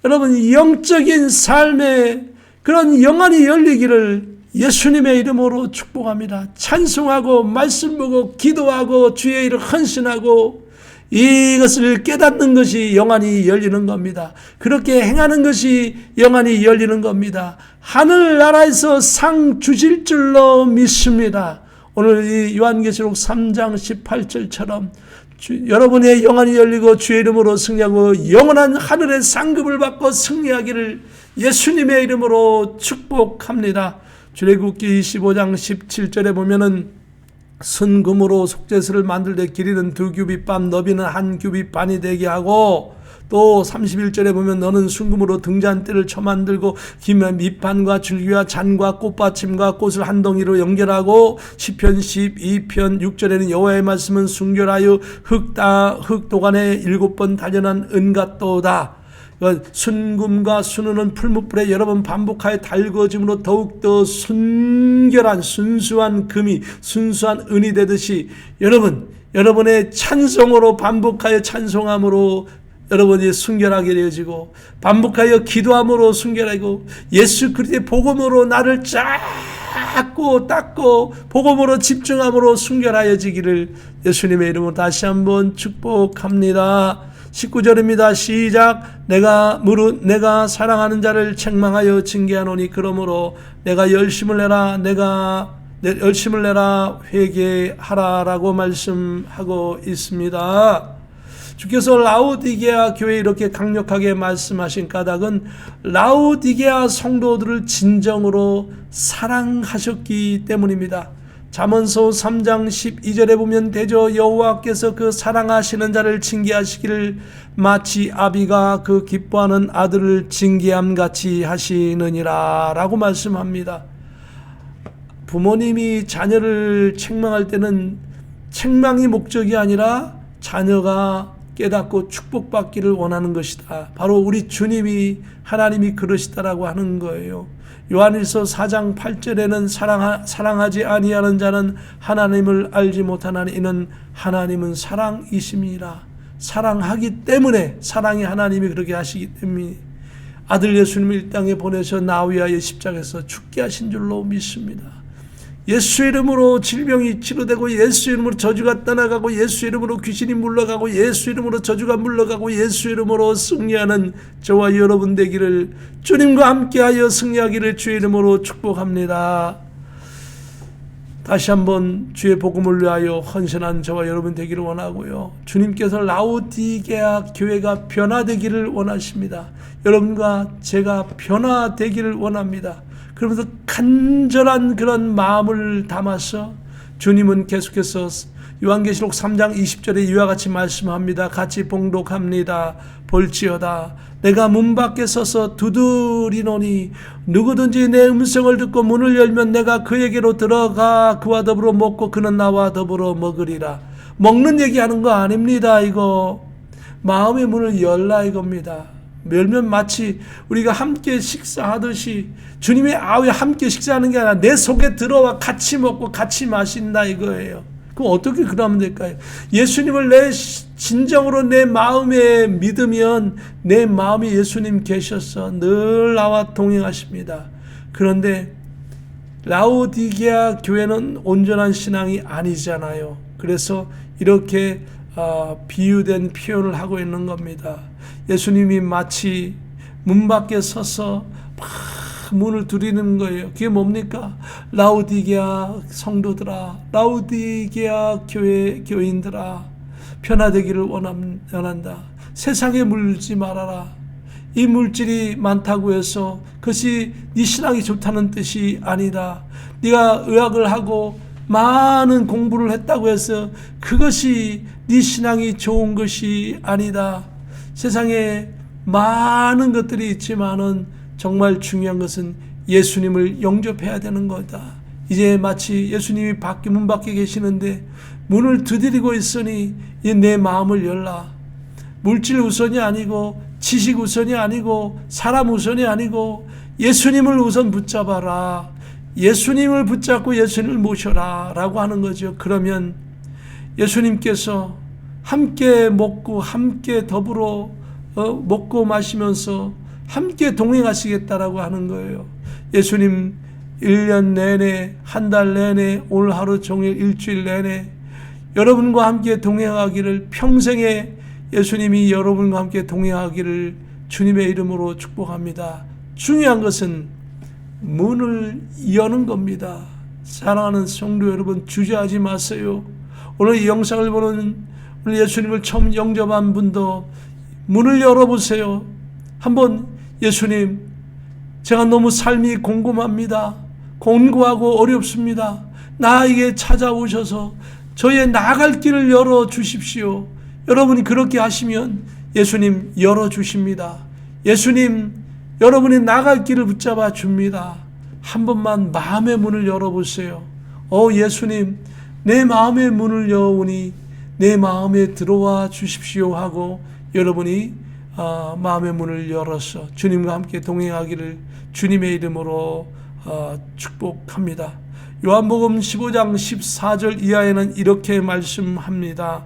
Speaker 1: 여러분, 영적인 삶에 그런 영안이 열리기를 예수님의 이름으로 축복합니다. 찬송하고 말씀 보고 기도하고 주의 일을 헌신하고 이것을 깨닫는 것이 영안이 열리는 겁니다. 그렇게 행하는 것이 영안이 열리는 겁니다. 하늘나라에서 상 주실 줄로 믿습니다. 오늘 이 요한계시록 3장 18절처럼 여러분의 영안이 열리고 주의 이름으로 승리하고 영원한 하늘의 상급을 받고 승리하기를 예수님의 이름으로 축복합니다. 출애굽기 25장 17절에 보면은 순금으로 속죄소를 만들 때 길이는 2규빗 너비는 1규빗 반이 되게 하고, 또 31절에 보면 너는 순금으로 등잔대를 쳐만들고 기면 밑판과 줄기와 잔과 꽃받침과 꽃을 한 덩이로 연결하고, 시편 12편 6절에는 여호와의 말씀은 순결하여 흙도간에 7번 단련한 은같도다. 순금과 순우는 풀무불에 여러 번 반복하여 달궈짐으로 더욱더 순결한 순수한 금이 순수한 은이 되듯이 여러분의 찬송으로 반복하여 찬송함으로 여러분이 순결하게 되어지고, 반복하여 기도함으로 순결하고, 예수 그리스도의 복음으로 나를 닦고 복음으로 집중함으로 순결하여지기를 예수님의 이름으로 다시 한번 축복합니다. 19절입니다. 시작. 내가 사랑하는 자를 책망하여 징계하노니 그러므로 내가 열심을 내라 회개하라라고 말씀하고 있습니다. 주께서 라오디게아 교회에 이렇게 강력하게 말씀하신 까닭은 라오디게아 성도들을 진정으로 사랑하셨기 때문입니다. 잠언서 3장 12절에 보면 대저 여호와께서 그 사랑하시는 자를 징계하시기를 마치 아비가 그 기뻐하는 아들을 징계함같이 하시느니라 라고 말씀합니다. 부모님이 자녀를 책망할 때는 책망이 목적이 아니라 자녀가 깨닫고 축복받기를 원하는 것이다. 바로 우리 주님이 하나님이 그러시다라고 하는 거예요. 요한일서 4장 8절에는 사랑하지 아니하는 자는 하나님을 알지 못하나니 이는 하나님은 사랑이심이라. 사랑하기 때문에, 사랑이 하나님이 그렇게 하시기 때문에 아들 예수님을 이 땅에 보내서 나 위하여 십자가에서 죽게 하신 줄로 믿습니다. 예수 이름으로 질병이 치료되고, 예수 이름으로 저주가 떠나가고, 예수 이름으로 귀신이 물러가고, 예수 이름으로 저주가 물러가고, 예수 이름으로 승리하는 저와 여러분 되기를, 주님과 함께하여 승리하기를 주의 이름으로 축복합니다. 다시 한번 주의 복음을 위하여 헌신한 저와 여러분 되기를 원하고요. 주님께서 라오디게아 교회가 변화되기를 원하십니다. 여러분과 제가 변화되기를 원합니다. 그러면서 간절한 그런 마음을 담아서 주님은 계속해서 요한계시록 3장 20절에 이와 같이 말씀합니다. 같이 봉독합니다. 볼지어다 내가 문 밖에 서서 두드리노니 누구든지 내 음성을 듣고 문을 열면 내가 그에게로 들어가 그와 더불어 먹고 그는 나와 더불어 먹으리라. 먹는 얘기하는 거 아닙니다. 이거 마음의 문을 열라 이겁니다. 열면 마치 우리가 함께 식사하듯이 주님의 아우에 함께 식사하는 게 아니라 내 속에 들어와 같이 먹고 같이 마신다 이거예요. 그럼 어떻게 그러면 될까요? 예수님을 내 진정으로 내 마음에 믿으면 내 마음에 예수님 계셔서 늘 나와 동행하십니다. 그런데 라오디게아 교회는 온전한 신앙이 아니잖아요. 그래서 이렇게 비유된 표현을 하고 있는 겁니다. 예수님이 마치 문 밖에 서서 막 문을 두드리는 거예요. 그게 뭡니까? 라우디게아 성도들아, 라우디게아 교인들아, 변화되기를 원한다. 세상에 물지 말아라. 이 물질이 많다고 해서 그것이 네 신앙이 좋다는 뜻이 아니다. 네가 의학을 하고 많은 공부를 했다고 해서 그것이 네 신앙이 좋은 것이 아니다. 세상에 많은 것들이 있지만은 정말 중요한 것은 예수님을 영접해야 되는 거다. 이제 마치 예수님이 문 밖에 계시는데 문을 두드리고 있으니 내 마음을 열라. 물질 우선이 아니고 지식 우선이 아니고 사람 우선이 아니고 예수님을 우선 붙잡아라. 예수님을 붙잡고 예수님을 모셔라 라고 하는 거죠. 그러면 예수님께서 함께 먹고 함께 더불어 먹고 마시면서 함께 동행하시겠다라고 하는 거예요. 예수님 1년 내내, 한 달 내내, 오늘 하루 종일 일주일 내내 여러분과 함께 동행하기를, 평생에 예수님이 여러분과 함께 동행하기를 주님의 이름으로 축복합니다. 중요한 것은 문을 여는 겁니다. 사랑하는 성도 여러분, 주저하지 마세요. 오늘 이 영상을 보는 오늘 예수님을 처음 영접한 분도 문을 열어보세요. 한번 예수님, 제가 너무 삶이 궁금합니다. 공고하고 어렵습니다. 나에게 찾아오셔서 저의 나아갈 길을 열어주십시오. 여러분이 그렇게 하시면 예수님 열어주십니다. 예수님, 여러분이 나갈 길을 붙잡아 줍니다. 한 번만 마음의 문을 열어보세요. 예수님, 내 마음의 문을 여오니 내 마음에 들어와 주십시오 하고 여러분이 마음의 문을 열어서 주님과 함께 동행하기를 주님의 이름으로 축복합니다. 요한복음 15장 14절 이하에는 이렇게 말씀합니다.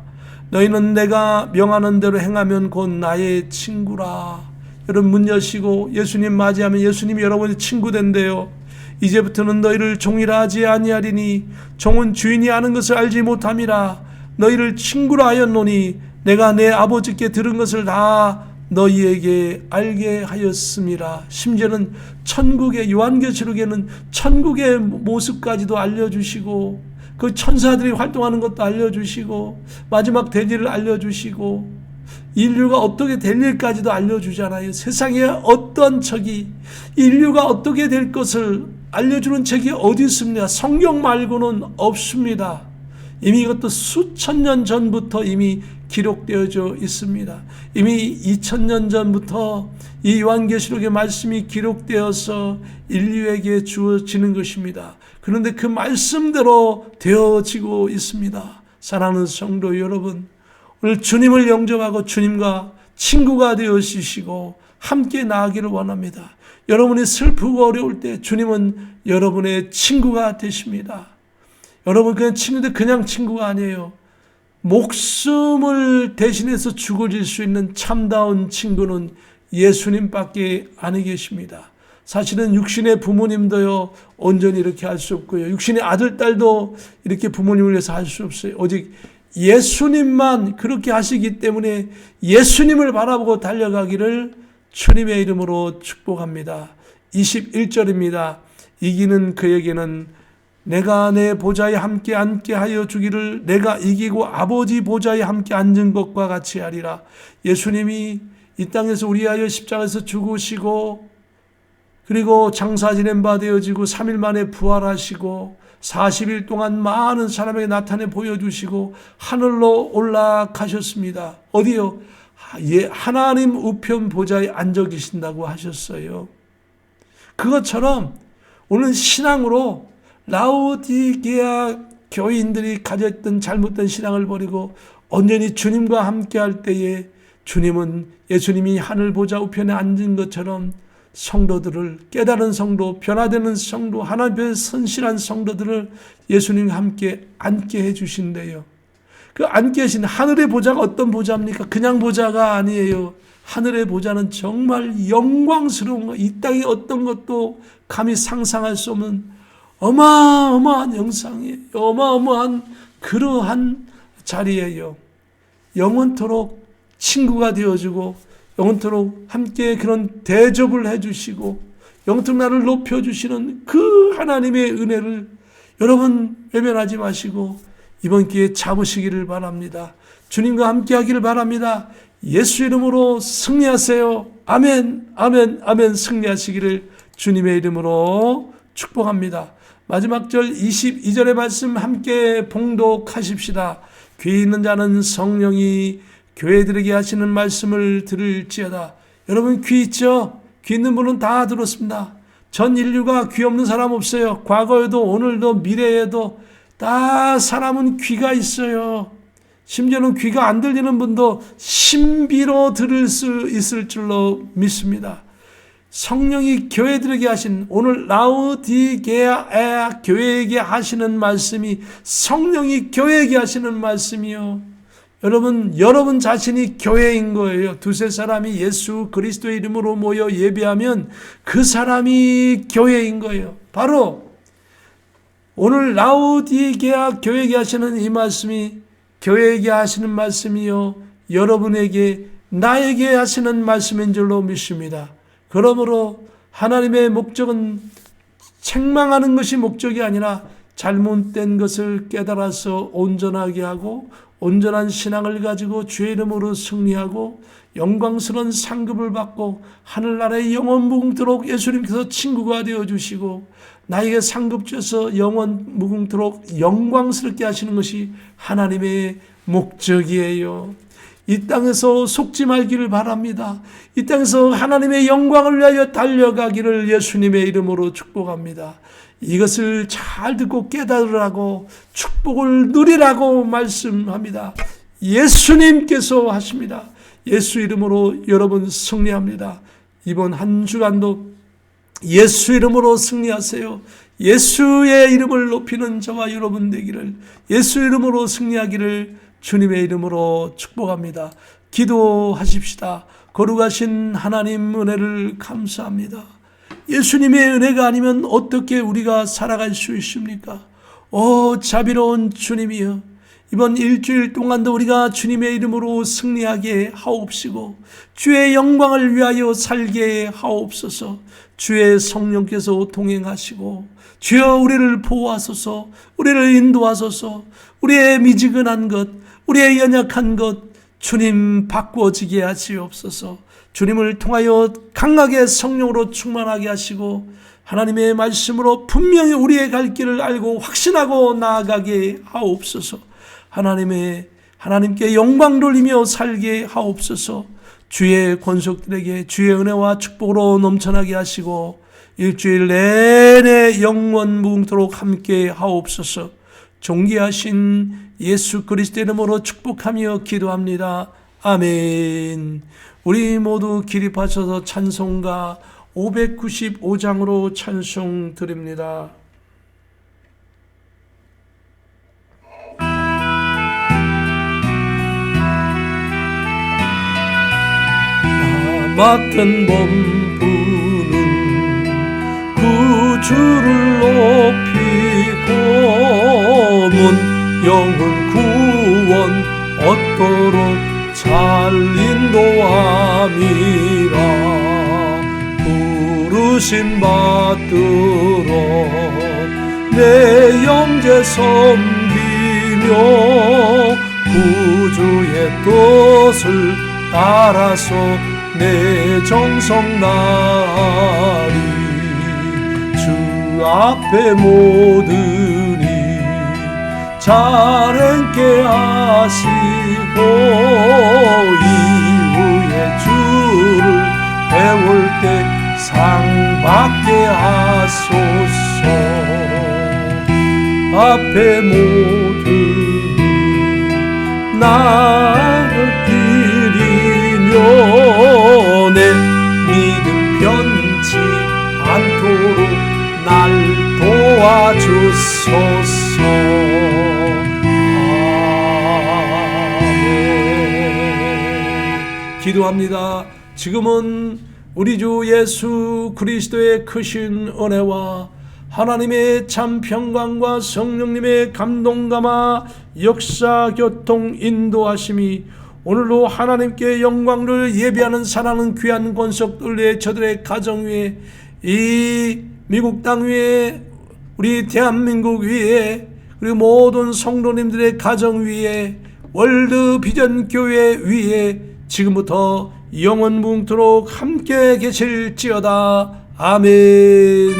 Speaker 1: 너희는 내가 명하는 대로 행하면 곧 나의 친구라. 여러분 문 여시고 예수님 맞이하면 예수님이 여러분의 친구 된대요. 이제부터는 너희를 종이라 하지 아니하리니 종은 주인이 아는 것을 알지 못함이라. 너희를 친구라 하였노니 내가 내 아버지께 들은 것을 다 너희에게 알게 하였음이라. 심지어는 천국의, 요한계시록에는 천국의 모습까지도 알려주시고 그 천사들이 활동하는 것도 알려주시고 마지막 대지를 알려주시고 인류가 어떻게 될 일까지도 알려주잖아요. 세상에 어떤 책이 인류가 어떻게 될 것을 알려주는 책이 어디 있습니까? 성경 말고는 없습니다. 이미 이것도 수천 년 전부터 이미 기록되어져 있습니다. 이미 2000년 전부터 이 요한계시록의 말씀이 기록되어서 인류에게 주어지는 것입니다. 그런데 그 말씀대로 되어지고 있습니다. 사랑하는 성도 여러분, 오늘 주님을 영접하고 주님과 친구가 되어주시고 함께 나아가기를 원합니다. 여러분이 슬프고 어려울 때 주님은 여러분의 친구가 되십니다. 여러분 그냥 친구인데 그냥 친구가 아니에요. 목숨을 대신해서 죽어질 수 있는 참다운 친구는 예수님밖에 안 계십니다. 사실은 육신의 부모님도요 온전히 이렇게 할 수 없고요. 육신의 아들, 딸도 이렇게 부모님을 위해서 할 수 없어요. 오직 예수님만 그렇게 하시기 때문에 예수님을 바라보고 달려가기를 주님의 이름으로 축복합니다. 21절입니다. 이기는 그에게는 내가 내 보좌에 함께 앉게 하여 주기를 내가 이기고 아버지 보좌에 함께 앉은 것과 같이 하리라. 예수님이 이 땅에서 우리하여 십자가에서 죽으시고 그리고 장사 지낸 바 되어지고 3일 만에 부활하시고 40일 동안 많은 사람에게 나타내 보여주시고 하늘로 올라가셨습니다. 어디요? 하나님 우편 보좌에 앉아 계신다고 하셨어요. 그것처럼 오늘 신앙으로 라우디게아 교인들이 가졌던 잘못된 신앙을 버리고 온전히 주님과 함께할 때에 주님은 예수님이 하늘 보좌 우편에 앉은 것처럼 성도들을, 깨달은 성도, 변화되는 성도, 하나님의 선실한 성도들을 예수님과 함께 앉게 해주신대요. 그 앉게 하신 하늘의 보좌가 어떤 보좌입니까? 그냥 보좌가 아니에요. 하늘의 보좌는 정말 영광스러운 거, 이 땅의 어떤 것도 감히 상상할 수 없는 어마어마한 영상이에요. 어마어마한 그러한 자리예요. 영원토록 친구가 되어주고 영원토록 함께 그런 대접을 해주시고 영특날을 높여주시는 그 하나님의 은혜를 여러분 외면하지 마시고 이번 기회에 잡으시기를 바랍니다. 주님과 함께 하기를 바랍니다. 예수 이름으로 승리하세요. 아멘, 아멘, 아멘. 승리하시기를 주님의 이름으로 축복합니다. 마지막 절 22절의 말씀 함께 봉독하십시다. 귀 있는 자는 성령이 교회들에게 하시는 말씀을 들을지어다. 여러분 귀 있죠? 귀 있는 분은 다 들었습니다. 전 인류가 귀 없는 사람 없어요. 과거에도 오늘도 미래에도 다 사람은 귀가 있어요. 심지어는 귀가 안 들리는 분도 신비로 들을 수 있을 줄로 믿습니다. 성령이 교회들에게 하신, 오늘 라우디게아 교회에게 하시는 말씀이 성령이 교회에게 하시는 말씀이요. 여러분 자신이 교회인 거예요. 두세 사람이 예수 그리스도의 이름으로 모여 예배하면 그 사람이 교회인 거예요. 바로 오늘 라우디게아 교회에게 하시는 이 말씀이 교회에게 하시는 말씀이요, 여러분에게 나에게 하시는 말씀인 줄로 믿습니다. 그러므로 하나님의 목적은 책망하는 것이 목적이 아니라 잘못된 것을 깨달아서 온전하게 하고 온전한 신앙을 가지고 주의 이름으로 승리하고 영광스러운 상급을 받고 하늘나라의 영원 무궁토록 예수님께서 친구가 되어주시고 나에게 상급 주셔서 영원 무궁토록 영광스럽게 하시는 것이 하나님의 목적이에요. 이 땅에서 속지 말기를 바랍니다. 이 땅에서 하나님의 영광을 위하여 달려가기를 예수님의 이름으로 축복합니다. 이것을 잘 듣고 깨달으라고 축복을 누리라고 말씀합니다. 예수님께서 하십니다. 예수 이름으로 여러분 승리합니다. 이번 한 주간도 예수 이름으로 승리하세요. 예수의 이름을 높이는 저와 여러분 되기를, 예수 이름으로 승리하기를 주님의 이름으로 축복합니다. 기도하십시다. 거룩하신 하나님 은혜를 감사합니다. 예수님의 은혜가 아니면 어떻게 우리가 살아갈 수 있습니까? 오 자비로운 주님이여, 이번 일주일 동안도 우리가 주님의 이름으로 승리하게 하옵시고 주의 영광을 위하여 살게 하옵소서. 주의 성령께서 동행하시고 주여 우리를 보호하소서, 우리를 인도하소서. 우리의 미지근한 것, 우리의 연약한 것 주님 바꾸어지게 하시옵소서. 주님을 통하여 강하게 성령으로 충만하게 하시고 하나님의 말씀으로 분명히 우리의 갈 길을 알고 확신하고 나아가게 하옵소서. 하나님께 영광 돌리며 살게 하옵소서. 주의 권속들에게 주의 은혜와 축복으로 넘쳐나게 하시고 일주일 내내 영원 무궁토록 함께 하옵소서. 존귀하신 예수 그리스도 이름으로 축복하며 기도합니다. 아멘. 우리 모두 기립하셔서 찬송가 595장으로 찬송 드립니다. 나 맡은 범부는 구주를 높이고 문 영혼 구원 얻도록 잘 인도함이라. 부르심 받들어 내 영제 섬기며 구주의 뜻을 따라서 내 정성 나리. 주 앞에 모든 일 잘 행케 하시고 이후에 주를 배울 때 상 받게 하소서. 앞에 모든 나를 드리며 내 믿음 변치 않도록 날 도와주소서. 기도합니다. 지금은 우리 주 예수 그리스도의 크신 은혜와 하나님의 참 평강과 성령님의 감동감화 역사 교통 인도하심이 오늘도 하나님께 영광을 예배하는 사랑하는 귀한 권속들의 저들의 가정 위에 이 미국 땅 위에, 우리 대한민국 위에, 그리고 모든 성도님들의 가정 위에, 월드 비전 교회 위에 지금부터 영원 뭉토록 함께 계실지어다. 아멘.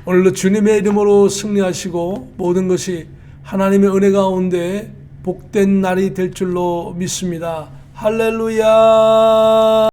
Speaker 1: 오늘도 주님의 이름으로 승리하시고 모든 것이 하나님의 은혜 가운데 복된 날이 될 줄로 믿습니다. 할렐루야.